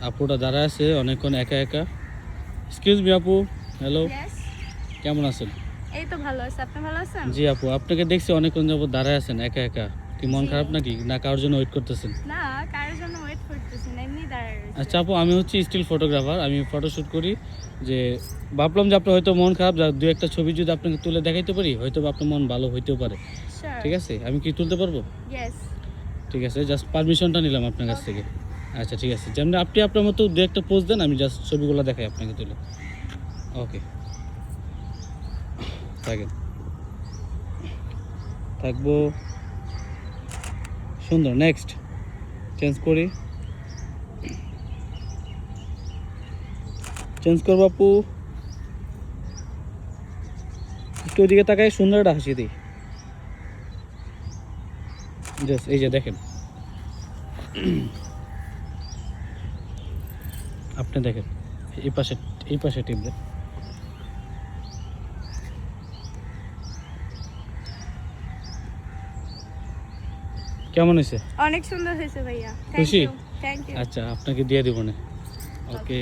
আপুটা দাঁড়ায় আছে অনেকক্ষণ একা একা। এক্সকিউজ মি আপু, হ্যালো, Yes. কেমন আছেন? এই তো ভালো আছে, আপনি ভালো আছেন? জি আপু, আপনাকে দেখছি অনেকক্ষণ যাবত দাঁড়ায় আছেন একা একা। কি মন জি। খারাপ নাকি, না কারোর জন্য ওয়েট করতেছেন? না, কারোর জন্য ওয়েট করতেছি না, এমনি দাঁড়ায় রয়েছি। আচ্ছা আপু, আমি হচ্ছি স্টিল ফটোগ্রাফার, আমি ফটোশ্যুট করি। যে ভাবলাম যে আপনার হয়তো মন খারাপ, দু একটা ছবি যদি আপনাকে তুলে দেখাইতে পারি হয়তো বা আপনার মন ভালো হইতেও পারে। Sure. ঠিক আছে, আমি কি তুলতে পারবো? Yes. ঠিক আছে, জাস্ট পারমিশনটা নিলাম আপনার কাছ থেকে। আচ্ছা ঠিক আছে, যেমন আপনি আপনার মতো দু একটা পোজ দেন, আমি জাস্ট ছবিগুলো দেখাই আপনাকে তুলে। ওকে, থাকেন, থাকবো। সুন্দর, নেক্সট চেঞ্জ করি, চেঞ্জ করবো আপু। একটু ওইদিকে তাকাই, সুন্দর একটা হাসি দিই। জাস্ট এই যে দেখেন, আপনি দেখেন, এই পাশে, এই পাশে টিপবে। কেমন হয়েছে? অনেক সুন্দর হয়েছে ভাইয়া। Thank খুশি? you. Thank you. আচ্ছা, আপনাকে দিয়ে দিব না। ওকে।